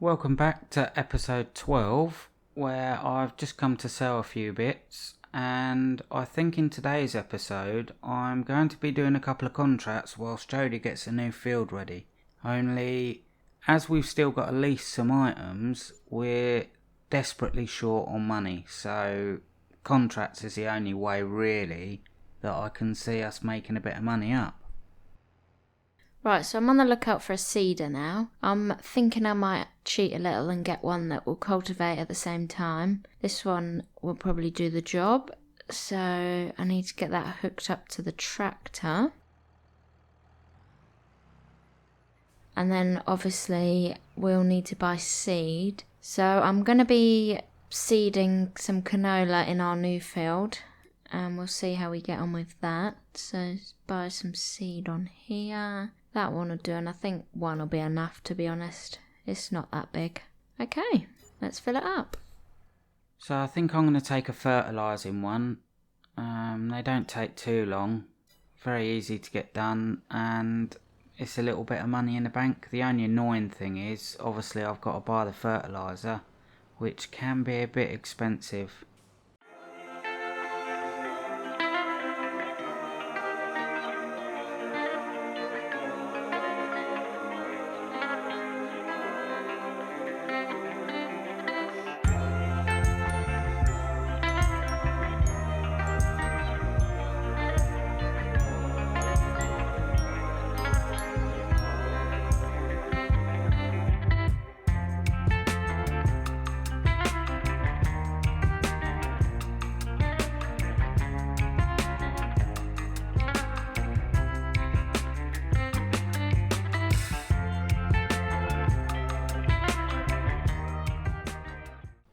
Welcome back to episode 12, where I've just come to sell a few bits, and I think in today's episode I'm going to be doing a couple of contracts whilst Jodie gets a new field ready. Only, as we've still got to lease some items, we're desperately short on money, so contracts is the only way really that I can see us making a bit of money up. Right, so I'm on the lookout for a seeder now. I'm thinking I might cheat a little and get one that will cultivate at the same time. This one will probably do the job, so I need to get that hooked up to the tractor. And then obviously we'll need to buy seed. So I'm going to be seeding some canola in our new field, and we'll see how we get on with that. So buy some seed on here. That one will do, and I think one will be enough, to be honest. It's not that big. Okay, let's fill it up. So I think I'm going to take a fertilising one. They don't take too long. Very easy to get done, and it's a little bit of money in the bank. The only annoying thing is, obviously I've got to buy the fertiliser, which can be a bit expensive.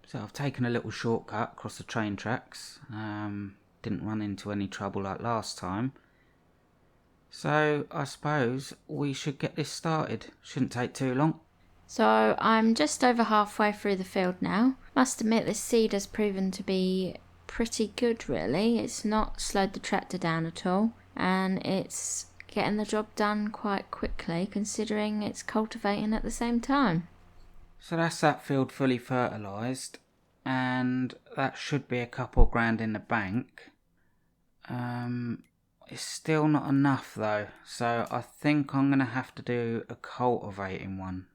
So I've taken a little shortcut across the train tracks. Didn't run into any trouble like last time. So I suppose we should get this started. Shouldn't take too long. So I'm just over halfway through the field now. Must admit this seed has proven to be pretty good really. It's not slowed the tractor down at all, and it's getting the job done quite quickly considering it's cultivating at the same time. So that's that field fully fertilised, and that should be a couple grand in the bank. It's still not enough though, so I think I'm going to have to do a cultivating one.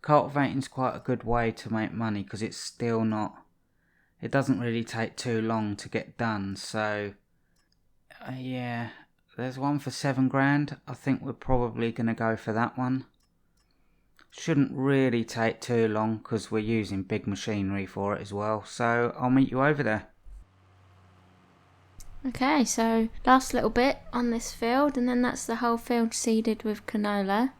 Cultivating's quite a good way to make money because it's still not... It doesn't really take too long to get done, so... yeah, there's one for 7 grand. I think we're probably going to go for that one. Shouldn't really take too long because we're using big machinery for it as well, so I'll meet you over there. Okay, so last little bit on this field, and then that's the whole field seeded with canola.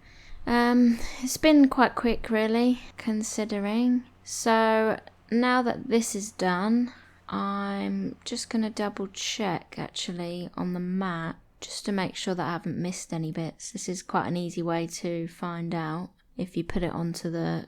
It's been quite quick really, considering. So now that this is done, I'm just going to double check actually on the map, just to make sure that I haven't missed any bits. This is quite an easy way to find out. If you put it onto the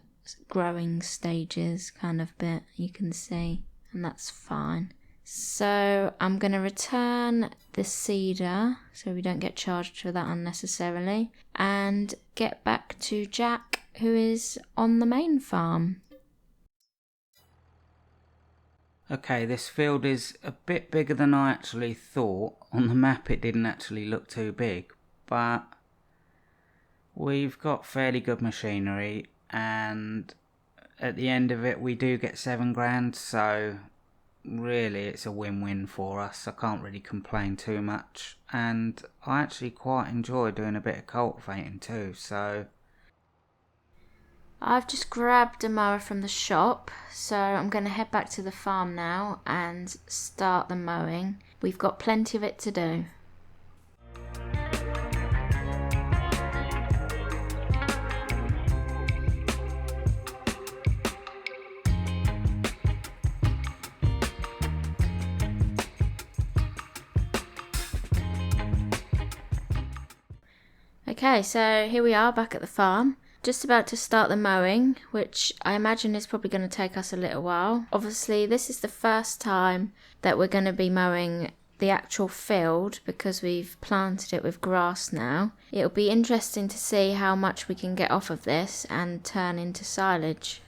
growing stages kind of bit, you can see, and that's fine. So I'm going to return the seeder so we don't get charged for that unnecessarily, and get back to Jack, who is on the main farm. Okay, this field is a bit bigger than I actually thought. On the map it didn't actually look too big, but we've got fairly good machinery, and at the end of it we do get 7 grand, so really it's a win-win for us. I can't really complain too much, and I actually quite enjoy doing a bit of cultivating too, so... I've just grabbed a mower from the shop, so I'm going to head back to the farm now and start the mowing. We've got plenty of it to do. Okay, so here we are back at the farm. Just about to start the mowing, which I imagine is probably going to take us a little while. Obviously, this is the first time that we're going to be mowing the actual field, because we've planted it with grass now, it'll be interesting to see how much we can get off of this and turn into silage.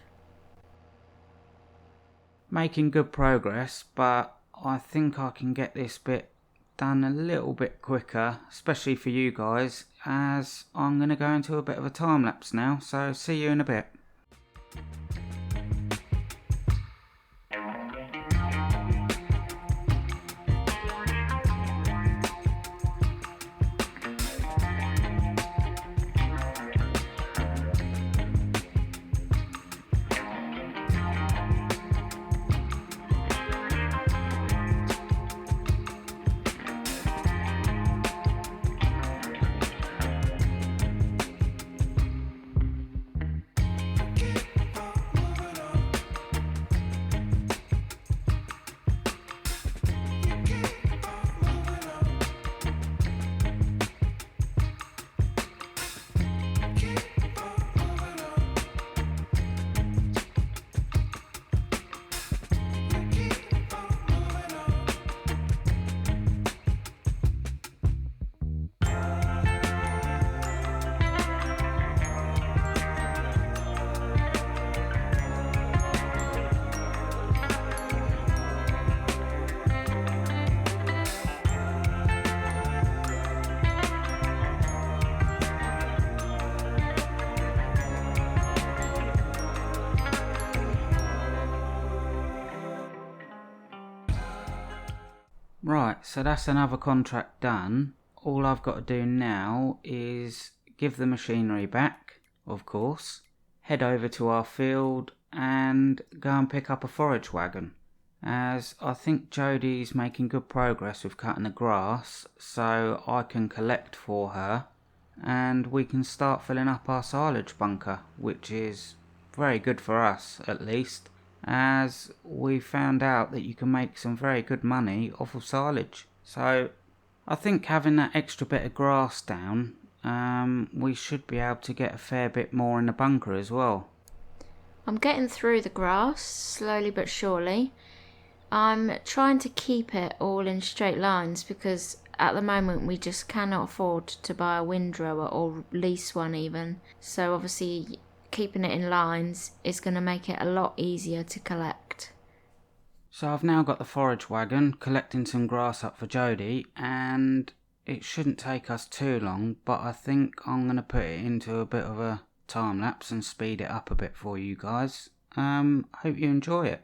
Making good progress, but I think I can get this bit done a little bit quicker, especially for you guys, as I'm going to go into a bit of a time lapse now, so see you in a bit. Right, so that's another contract done. All I've got to do now is give the machinery back, of course, head over to our field and go and pick up a forage wagon, as I think Jodie's making good progress with cutting the grass, so I can collect for her and we can start filling up our silage bunker, which is very good for us at least, as we found out that you can make some very good money off of silage. So I think having that extra bit of grass down, we should be able to get a fair bit more in the bunker as well. I'm getting through the grass, slowly but surely. I'm trying to keep it all in straight lines because at the moment we just cannot afford to buy a windrower or lease one even. So obviously keeping it in lines is going to make it a lot easier to collect. So I've now got the forage wagon collecting some grass up for Jodie, and it shouldn't take us too long, but I think I'm going to put it into a bit of a time lapse and speed it up a bit for you guys. Hope you enjoy it.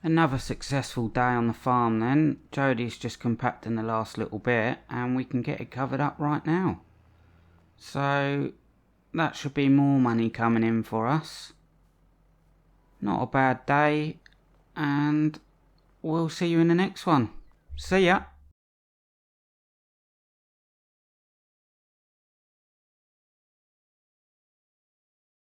Another successful day on the farm then. Jodie's just compacting the last little bit and we can get it covered up right now. So that should be more money coming in for us. Not a bad day, and we'll see you in the next one. See ya!